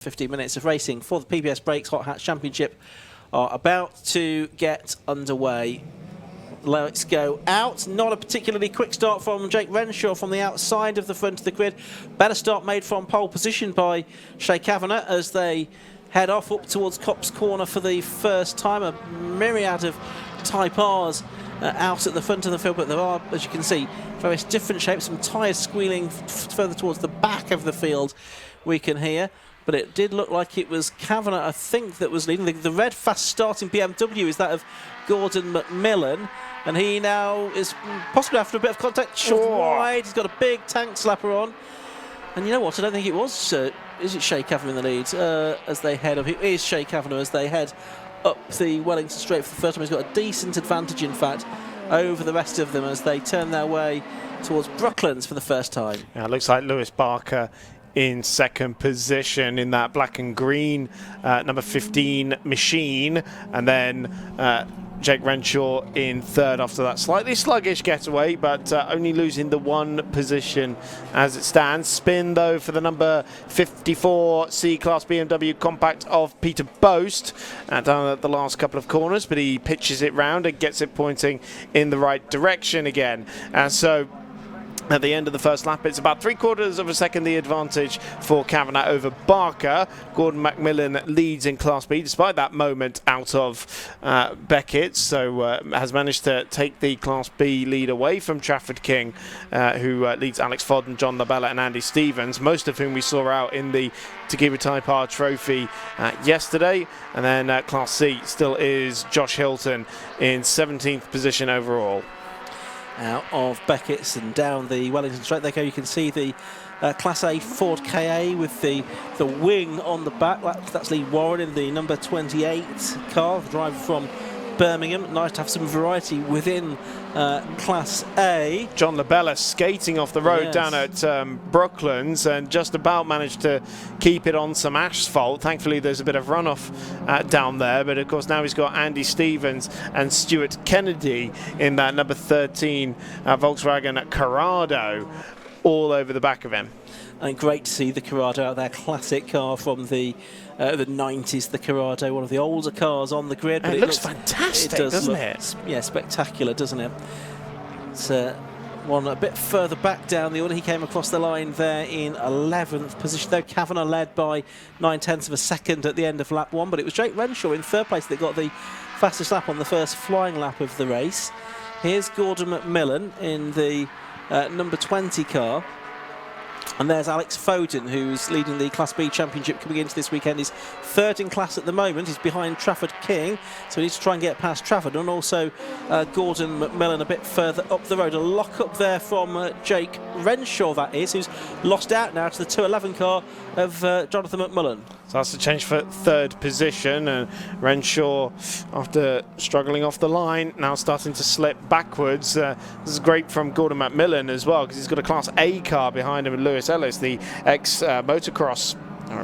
15 minutes of racing for the PBS Brakes Hot Hatch Championship are about to get underway. Let's go out. Not a particularly quick start from Jake Renshaw from the outside of the front of the grid. Better start made from pole position by Shea Kavanagh as they head off up towards Copse Corner for the first time. A myriad of Type Rs out at the front of the field, but there are, as you can see, various different shapes. Some tyres squealing further towards the back of the field, we can hear. But it did look like it was Kavanagh, I think, that was leading. The red fast-starting BMW is that of Gordon McMillan, and he now is possibly after a bit of contact, shoved wide. He's got a big tank slapper on. And you know what? I don't think it was. Is it Shea Kavanagh in the lead as they head up? It is Shea Kavanagh as they head up the Wellington Straight for the first time. He's got a decent advantage, in fact, over the rest of them as they turn their way towards Brooklands for the first time. Yeah, it looks like Lewis Barker in second position in that black and green number 15 machine, and then Jake Renshaw in third after that slightly sluggish getaway, but only losing the one position as it stands. Spin though for the number 54 C-Class BMW Compact of Peter Boast down at the last couple of corners, but he pitches it round and gets it pointing in the right direction again. And so at the end of the first lap, it's about 3/4 of a second the advantage for Kavanagh over Barker. Gordon McMillan leads in Class B despite that moment out of Beckett, so has managed to take the Class B lead away from Trafford King, who leads Alex Fodd and John Labella and Andy Stevens, most of whom we saw out in the Takiba Type R Trophy yesterday. And then Class C still is Josh Hilton in 17th position overall. Out of Beckett's and down the Wellington Straight they go. You can see the Class A Ford KA with the wing on the back. That's Lee Warren in the number 28 car, the driver from Birmingham. Nice to have some variety within Class A. John Labella skating off the road down at Brooklands and just about managed to keep it on some asphalt. Thankfully there's a bit of runoff down there, but of course now he's got Andy Stevens and Stuart Kennedy in that number 13 Volkswagen Corrado all over the back of him. And great to see the Corrado out there, classic car from the 90s, the Corrado, one of the older cars on the grid. But it looks fantastic, doesn't it? Yeah, spectacular, doesn't it? It's one a bit further back down the order. He came across the line there in 11th position, though. Kavanagh led by 9/10 of a second at the end of lap one, but it was Jake Renshaw in third place that got the fastest lap on the first flying lap of the race. Here's Gordon McMillan in the number 20 car. And there's Alex Foden, who's leading the Class B Championship coming into this weekend. He's third in class at the moment. He's behind Trafford King, so he needs to try and get past Trafford. And also Gordon McMillan a bit further up the road. A lock up there from Jake Renshaw, that is, who's lost out now to the 211 car of Jonathan McMullen. So that's a change for third position, and Renshaw, after struggling off the line, now starting to slip backwards. This is great from Gordon McMillan as well, because he's got a Class A car behind him with Lewis Ellis, the ex-motocross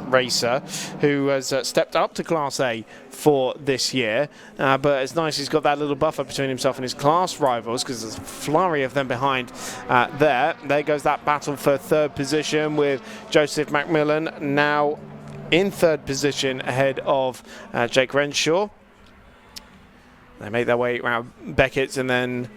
racer who has stepped up to Class A for this year, but it's nice he's got that little buffer between himself and his class rivals, because there's a flurry of them behind there goes that battle for third position with Joseph McMillan now in third position ahead of Jake Renshaw. They make their way around Beckett's and then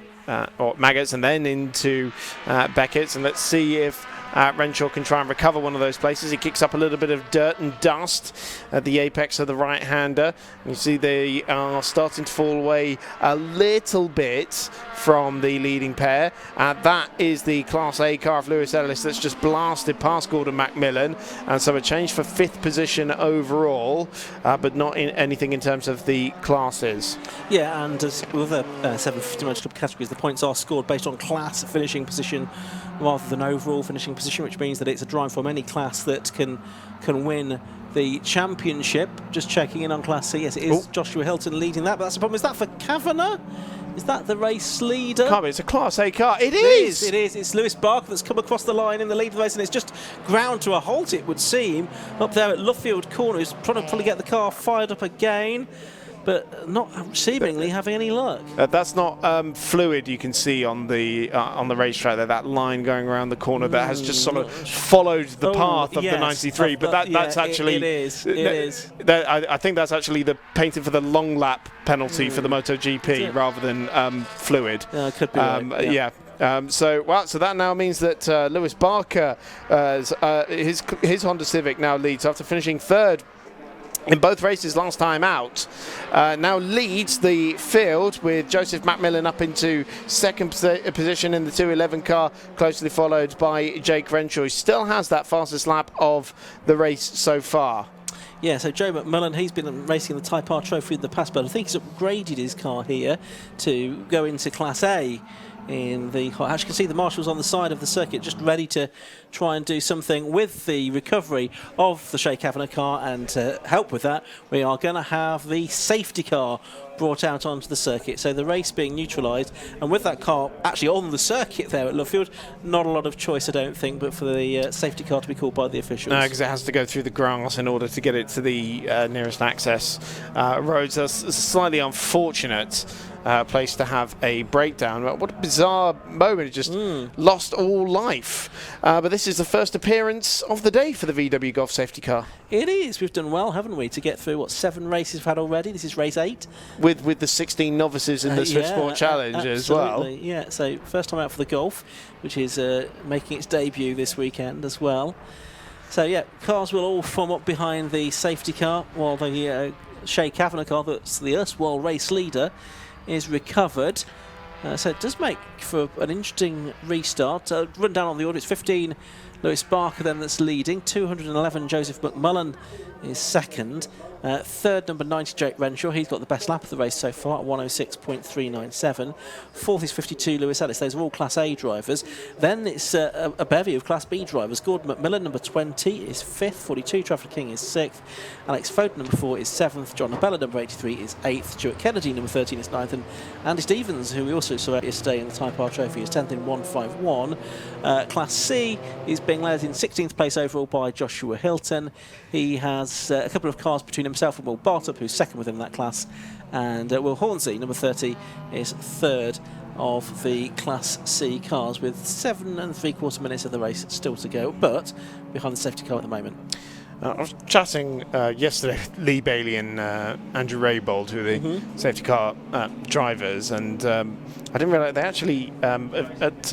or Maggots and then into Beckett's, and let's see if Renshaw can try and recover one of those places. He kicks up a little bit of dirt and dust at the apex of the right-hander. You see they are starting to fall away a little bit from the leading pair. That is the Class A car of Lewis Ellis that's just blasted past Gordon McMillan. And so a change for fifth position overall, but not in anything in terms of the classes. Yeah, and as with the 750 Motor Club categories, the points are scored based on class finishing position rather than overall finishing position, which means that it's a drive from any class that can win the championship. Just checking in on Class C. Yes, it is Joshua Hilton leading that, but that's the problem. Is that for Kavanagh? Is that the race leader? Can't be. It's a Class A car. It is! It is. It's Lewis Barker that's come across the line in the lead of the race, and it's just ground to a halt, it would seem, up there at Luffield Corner. He's trying to probably get the car fired up again. but not seemingly having any luck. That's not fluid. You can see on the racetrack there, that line going around the corner that has just sort of followed the path of the 93. But that's actually it is. It is. I think that's actually the painted for the long lap penalty for the MotoGP rather than fluid. Could be right. Yeah. So that now means that Lewis Barker, his Honda Civic now leads after finishing third in both races last time out. Now leads the field with Joseph McMillan up into second position in the 211 car, closely followed by Jake Renshaw. He still has that fastest lap of the race so far. Yeah, so Joe McMillan, he's been racing the Type R Trophy in the past, but I think he's upgraded his car here to go into Class A in the hot hatch. You can see the marshals on the side of the circuit just ready to try and do something with the recovery of the Shea Kavanagh car, and to help with that we are going to have the safety car brought out onto the circuit, so the race being neutralised, and with that car actually on the circuit there at Lovefield, not a lot of choice I don't think but for the safety car to be called by the officials. No, because it has to go through the grass in order to get it to the nearest access roads. That's slightly unfortunate place to have a breakdown. What a bizarre moment. It just lost all life. But this is the first appearance of the day for the VW Golf safety car. It is. We've done well, haven't we, to get through, 7 races we've had already? This is race 8. With the 16 novices in the Swift Sport Challenge as well. Yeah, so first time out for the Golf, which is making its debut this weekend as well. So yeah, cars will all form up behind the safety car, while the Shea Kavanagh car, that's the erstwhile race leader, is recovered. So it does make for an interesting restart. Run down on the order, it's 15 Lewis Barker then that's leading, 211 Joseph McMullen is second, third number 90 Jake Renshaw, he's got the best lap of the race so far at 106.397. Fourth is 52 Lewis Ellis. Those are all Class A drivers. Then it's a bevy of Class B drivers. Gordon McMillan number 20 is 5th, 42 Trafford King is 6th, Alex Foden number 4 is 7th, John Labella number 83 is 8th, Stuart Kennedy number 13 is 9th, and Andy Stevens, who we also saw yesterday in the Type R Trophy, is 10th in 151. Class C is being led in 16th place overall by Joshua Hilton. He has a couple of cars between himself and Will Bartup, who's second within that class, and Will Hornsey, number 30, is third of the Class C cars, with 7 3/4 minutes of the race still to go, but behind the safety car at the moment. I was chatting yesterday with Lee Bailey and Andrew Raybould, who are the safety car drivers, and I didn't realise they actually, at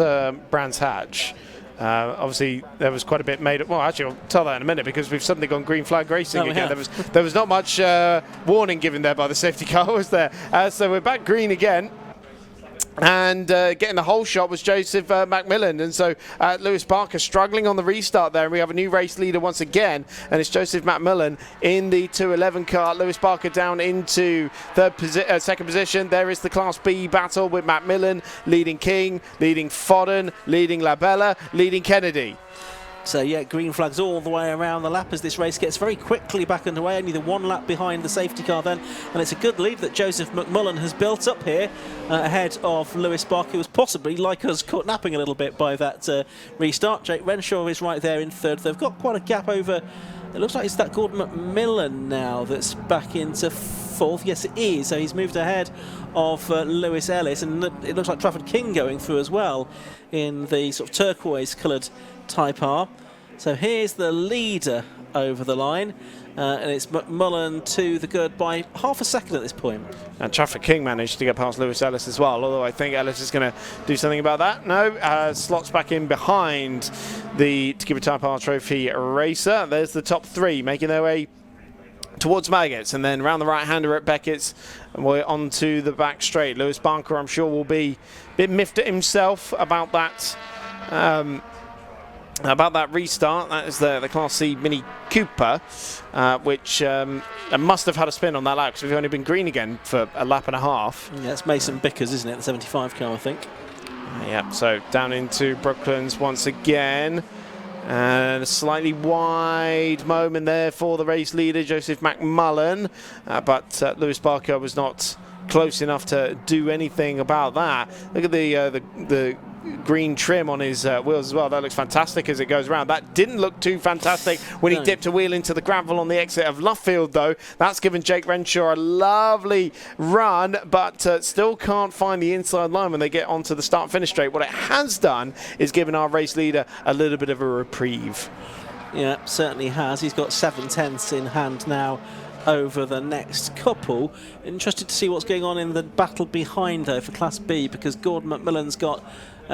Brands Hatch, obviously there was quite a bit made up. Well, actually I'll tell that in a minute, because we've suddenly gone green flag racing again. There was not much warning given there by the safety car, was there? So we're back green again. And getting the whole shot was Joseph McMillan, and so Lewis Barker struggling on the restart there, and we have a new race leader once again, and it's Joseph McMillan in the 211 car. Lewis Barker down into second position. There is the Class B battle with McMillan leading King, leading Fodden, leading Labella, leading Kennedy. So yeah, green flags all the way around the lap as this race gets very quickly back underway. Only the 1 lap behind the safety car then, and it's a good lead that Joseph McMullen has built up here ahead of Lewis Barker, who was possibly, like us, caught napping a little bit by that restart. Jake Renshaw is right there in third. They've got quite a gap over. It looks like it's that Gordon McMillan now that's back into fourth. Yes, it is. So he's moved ahead of Lewis Ellis, and it looks like Trafford King going through as well in the sort of turquoise coloured Type R. So here's the leader over the line, and it's McMullen to the good by half a second at this point. And Trafford King managed to get past Lewis Ellis as well, although I think Ellis is going to do something about that. No, slots back in behind the Takuma Type R Trophy racer. There's the top 3 making their way towards Maggots, and then round the right-hander at Beckett's, and we're on to the back straight. Lewis Barker, I'm sure, will be a bit miffed at himself about that restart. That is the Class C Mini Cooper, which must have had a spin on that lap, because we've only been green again for a lap and a half. Yeah, it's Mason Bickers, isn't it, the 75 car, I think. Yeah, so down into Brooklands once again. And a slightly wide moment there for the race leader, Joseph McMullen, but Lewis Barker was not close enough to do anything about that. Look at the green trim on his wheels as well. That looks fantastic as it goes around. That didn't look too fantastic when he dipped a wheel into the gravel on the exit of Luffield, though. That's given Jake Renshaw a lovely run, but still can't find the inside line when they get onto the start-finish straight. What it has done is given our race leader a little bit of a reprieve. Yeah, certainly has. He's got 7/10 in hand now over the next couple. Interested to see what's going on in the battle behind, though, for Class B, because Gordon McMillan's got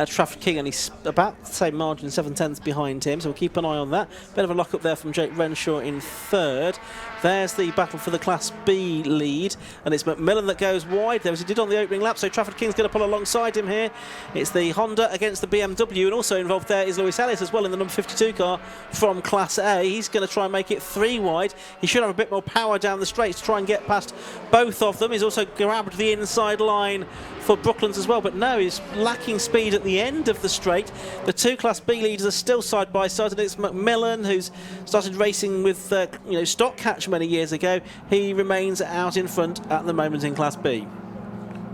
Trafford King, and he's about the same margin, 7/10 behind him, so we'll keep an eye on that. Bit of a lock up there from Jake Renshaw in third. There's the battle for the Class B lead, and it's McMillan that goes wide there, as he did on the opening lap, so Trafford King's going to pull alongside him here. It's the Honda against the BMW, and also involved there is Lewis Ellis as well in the number 52 car from Class A. He's going to try and make it 3 wide. He should have a bit more power down the straight to try and get past both of them. He's also grabbed the inside line for Brooklands as well, but no, he's lacking speed at the end of the straight. The 2 Class B leaders are still side by side, and it's McMillan, who's started racing with stock catch many years ago. He remains out in front at the moment in Class B.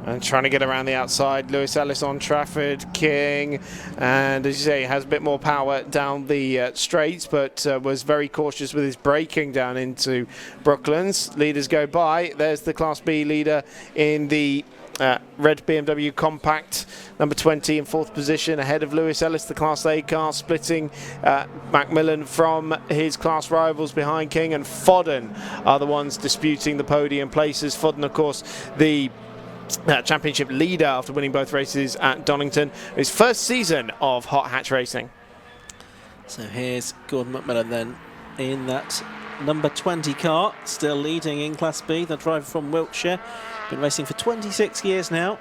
And trying to get around the outside, Lewis Ellis on Trafford King, and as you say, has a bit more power down the straights, but was very cautious with his braking down into Brooklands. Leaders go by. There's the Class B leader in the red BMW Compact, number 20 in 4th position, ahead of Lewis Ellis, the Class A car, splitting McMillan from his class rivals behind King, and Fodden are the ones disputing the podium places. Fodden, of course, the championship leader after winning both races at Donington, his first season of hot hatch racing. So here's Gordon McMillan then in that number 20 car, still leading in Class B, the driver from Wiltshire. Been racing for 26 years now.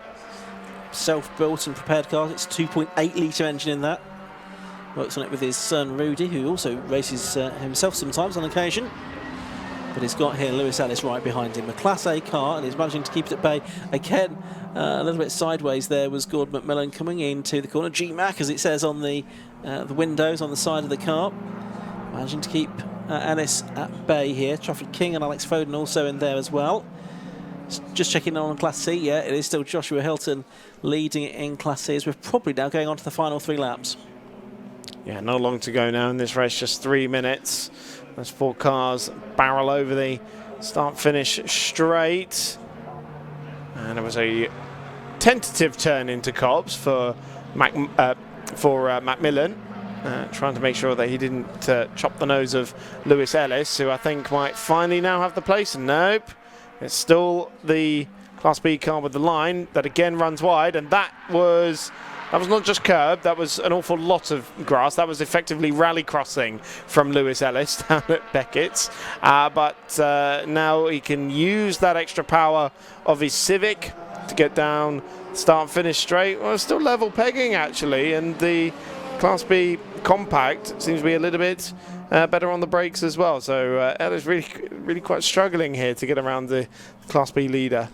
Self-built and prepared car. It's a 2.8 litre engine in that. Works on it with his son Rudy, who also races himself sometimes on occasion. But he's got here Lewis Ellis right behind him. A Class A car, and he's managing to keep it at bay. Again, a little bit sideways there was Gordon McMillan coming into the corner. GMAC, as it says on the windows on the side of the car. Managing to keep Ellis at bay here. Trafford King and Alex Foden also in there as well. Just checking on Class C, yeah, it is still Joshua Hilton leading it in Class C, as we're probably now going on to the final 3 laps. Yeah, not long to go now in this race, just 3 minutes. Those 4 cars barrel over the start-finish straight. And it was a tentative turn into Cobbs for Macmillan, trying to make sure that he didn't chop the nose of Lewis Ellis, who I think might finally now have the place. Nope. It's still the Class B car with the line that again runs wide, and that was not just curb, that was an awful lot of grass. That was effectively rally crossing from Lewis Ellis down at Beckett's. But now he can use that extra power of his Civic to get down, start, finish straight. Well, still level pegging actually, and the Class B Compact seems to be a little bit better on the brakes as well. So Ellis really quite struggling here to get around the Class B leader.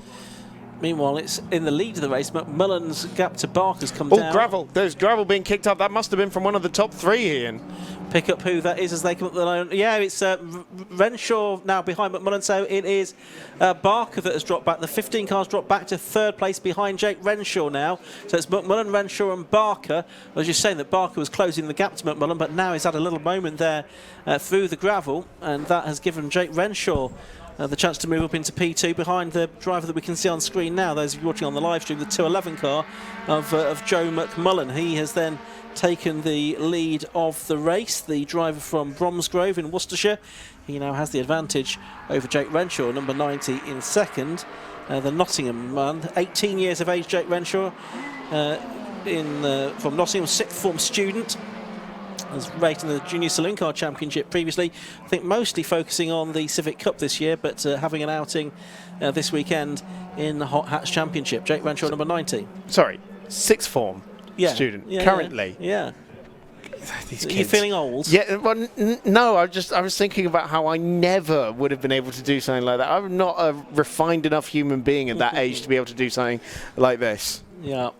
Meanwhile, it's in the lead of the race. McMillan's gap to Barker's come down. Oh, gravel. There's gravel being kicked up. That must have been from one of the top 3, Ian. Pick up who that is as they come up the line. Yeah, it's Renshaw now behind McMillan, so it is Barker that has dropped back. The 15 cars dropped back to 3rd place behind Jake Renshaw now. So it's McMillan, Renshaw and Barker. I was just saying that Barker was closing the gap to McMillan, but now he's had a little moment there through the gravel, and that has given Jake Renshaw the chance to move up into P2 behind the driver that we can see on screen now. Those of you watching on the live stream, the 211 car of Joe McMullen. He has then taken the lead of the race, the driver from Bromsgrove in Worcestershire. He now has the advantage over Jake Renshaw, number 90 in 2nd. The Nottingham man, 18 years of age, Jake Renshaw, from Nottingham, 6th form student. Was raced in the Junior Saloon Car Championship previously. I think mostly focusing on the Civic Cup this year, but having an outing this weekend in the Hot Hatch Championship. Jake Renshaw, number 90. Sorry, 6th form student currently. Yeah. These Are kids. you feeling old? Yeah, well, no, I was thinking about how I never would have been able to do something like that. I'm not a refined enough human being at that age to be able to do something like this. Yeah.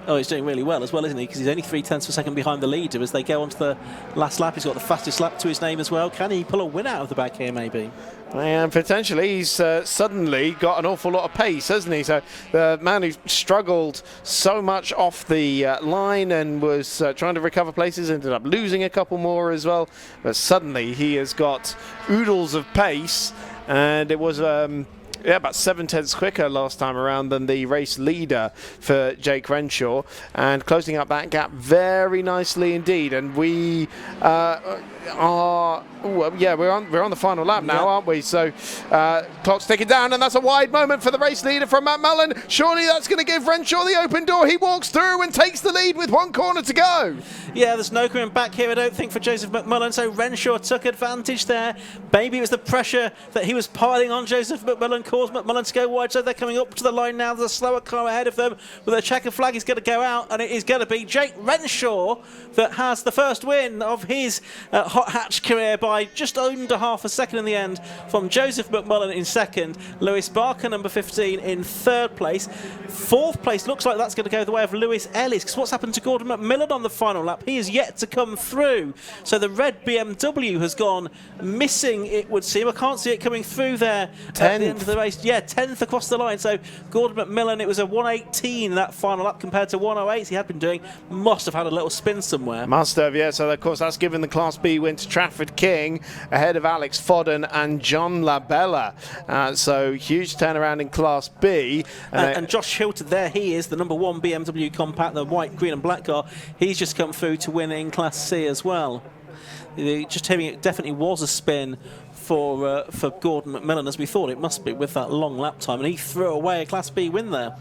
Oh, he's doing really well as well, isn't he? Because he's only 0.3 of a second behind the leader as they go on to the last lap. He's got the fastest lap to his name as well. Can he pull a win out of the back here, maybe? And potentially he's suddenly got an awful lot of pace, hasn't he? So the man who struggled so much off the line and was trying to recover places ended up losing a couple more as well. But suddenly he has got oodles of pace, and it was about 7/10 quicker last time around than the race leader for Jake Renshaw, and closing up that gap very nicely indeed. And we we're on the final lap now, aren't we? So clock's ticking down, and that's a wide moment for the race leader from Matt Mullen. Surely that's going to give Renshaw the open door. He walks through and takes the lead with 1 corner to go. Yeah, there's no coming back here, I don't think, for Joseph McMullen, so Renshaw took advantage there. Maybe it was the pressure that he was piling on Joseph McMullen caused McMullen to go wide, so they're coming up to the line now. There's a slower car ahead of them with a checkered flag. He's going to go out, and it is going to be Jake Renshaw that has the first win of his hot hatch career by just under half a second in the end, from Joseph McMullen in second, Lewis Barker, number 15, in third place. Fourth place looks like that's going to go the way of Lewis Ellis, because what's happened to Gordon McMillan on the final lap? He is yet to come through. So the red BMW has gone missing, it would seem. I can't see it coming through there at the end of the race. Yeah, 10th across the line. So Gordon McMillan, it was a 1:18 that final lap compared to 1:08 he had been doing. Must have had a little spin somewhere. Must have, yeah. So of course that's given the Class B win to Trafford King ahead of Alex Fodden and John Labella. So huge turnaround in Class B. And Josh Hilton there, he is the number 1 BMW compact, the white, green and black car. He's just come through to win in Class C as well. Just hearing it definitely was a spin for Gordon McMillan, as we thought it must be, with that long lap time, and he threw away a Class B win there.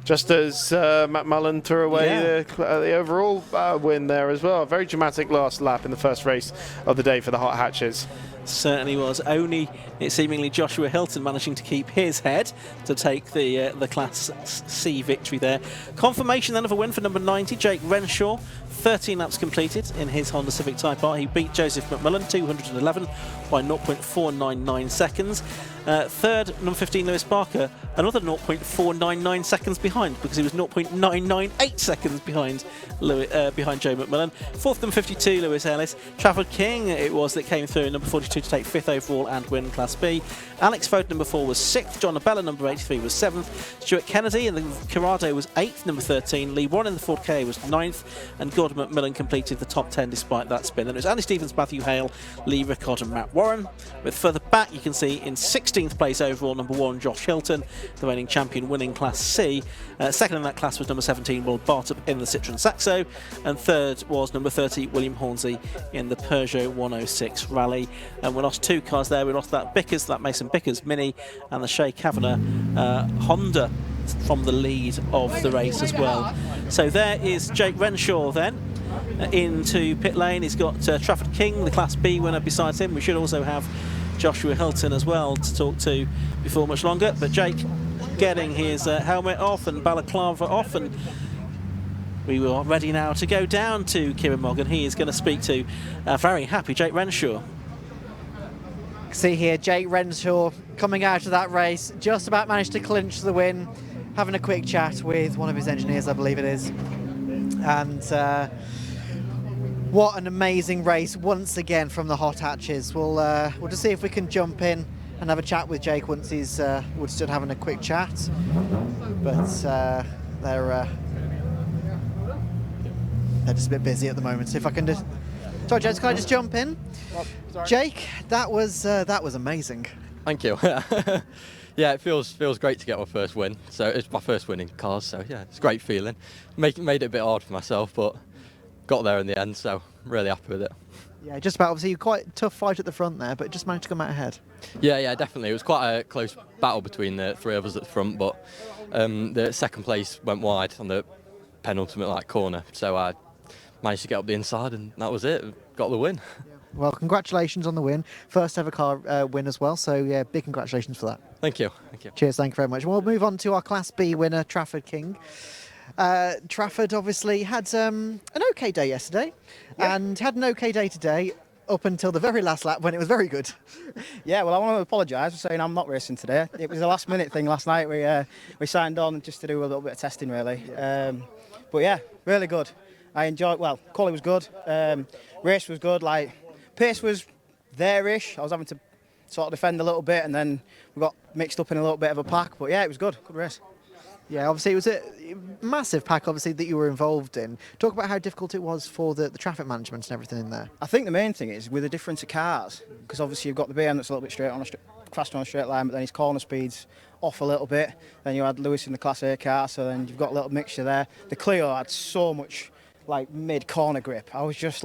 Just as Matt Mullen threw away the overall win there as well. A very dramatic last lap in the first race of the day for the hot hatches. Certainly was. Only seemingly Joshua Hilton managing to keep his head to take the Class C victory there. Confirmation then of a win for number 90, Jake Renshaw. 13 laps completed in his Honda Civic Type R. He beat Joseph McMullen 211 by 0.499 seconds. Third, number 15, Lewis Barker, another 0.499 seconds behind, because he was 0.998 seconds behind Joe McMullen. Fourth, number 52, Lewis Ellis. Trafford King it was that came through, number 42, to take 5th overall and win Class B. Alex Foden, number 4, was 6th. John Abella, number 83, was 7th. Stuart Kennedy in the Corrado was 8th, number 13. Lee Warren in the Ford K was 9th. And Gordon McMillan completed the top 10 despite that spin. Then it was Andy Stevens, Matthew Hale, Lee Rickard and Matt Warren. With further back, you can see in 16th place overall, number 1, Josh Hilton, the reigning champion, winning Class C. Second in that class was number 17, Will Bartup in the Citroen Saxo. And third was number 30, William Hornsey in the Peugeot 106 Rally. And we lost 2 cars there. We lost that Mason Bickers Mini and the Shea Kavanagh Honda from the lead of the race as well. So there is Jake Renshaw then into pit lane. He's got Trafford King, the Class B winner, beside him. We should also have Joshua Hilton as well to talk to before much longer. But Jake getting his helmet off and balaclava off, and we are ready now to go down to Kieran Moggan. He is going to speak to a very happy Jake Renshaw. See here, Jake Renshaw coming out of that race, just about managed to clinch the win, having a quick chat with one of his engineers, I believe it is. And what an amazing race once again from the hot hatches. We'll just see if we can jump in and have a chat with Jake once he's stood having a quick chat. But they're just a bit busy at the moment. So if I can just, sorry, James, can I just jump in? Sorry. Jake, that was amazing. Thank you. Yeah, it feels great to get my first win. So it's my first win in cars. So yeah, it's a great feeling. Made it a bit hard for myself, but got there in the end. So really happy with it. Yeah, just about, obviously quite a tough fight at the front there, but just managed to come out ahead. Yeah, definitely. It was quite a close battle between the 3 of us at the front, but the second place went wide on the penultimate corner. So I managed to get up the inside, and that was it. Got the win. Well, congratulations on the win. First ever car win as well. So yeah, big congratulations for that. Thank you. Cheers, thank you very much. We'll move on to our Class B winner, Trafford King. Trafford obviously had an okay day yesterday, and had an okay day today up until the very last lap when it was very good. Yeah, well, I want to apologise for saying I'm not racing today. It was a last minute thing last night. We signed on just to do a little bit of testing really. But yeah, really good. I enjoyed. Well, quality was good. Race was good. Like pace was there-ish. I was having to sort of defend a little bit, and then we got mixed up in a little bit of a pack. But yeah, it was good. Good race. Yeah, obviously it was a massive pack, obviously, that you were involved in. Talk about how difficult it was for the traffic management and everything in there. I think the main thing is with the difference of cars, because obviously you've got the BM that's a little bit straight on faster on a straight line, but then his corner speed's off a little bit. Then you had Lewis in the Class A car, so then you've got a little mixture there. The Clio had so much like mid-corner grip. I was just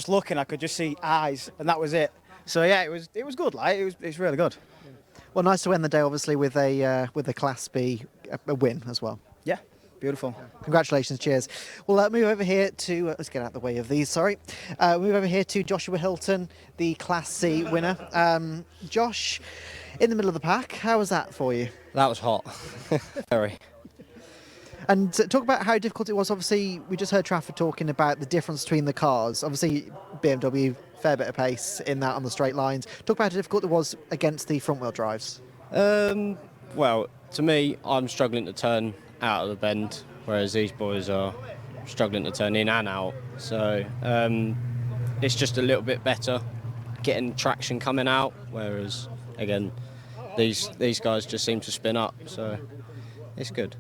looking, I could just see eyes, and that was it. So yeah, it was good. Like it's really good. Well, nice to end the day, obviously, with a Class B a win as well. Yeah, beautiful. Congratulations, cheers. Well, move over here to, let's get out of the way of these, sorry. Move over here to Joshua Hilton, the Class C winner. Josh, in the middle of the pack, how was that for you? That was hot. Very. And talk about how difficult it was. Obviously, we just heard Trafford talking about the difference between the cars. Obviously, BMW, fair bit of pace in that on the straight lines. Talk about how difficult it was against the front-wheel drives. Well, to me, I'm struggling to turn out of the bend, whereas these boys are struggling to turn in and out. So it's just a little bit better getting traction coming out, whereas, again, these guys just seem to spin up. So it's good.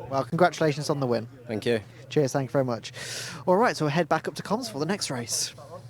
Well, congratulations on the win. Thank you. Cheers, thank you very much. All right, so we'll head back up to comms for the next race.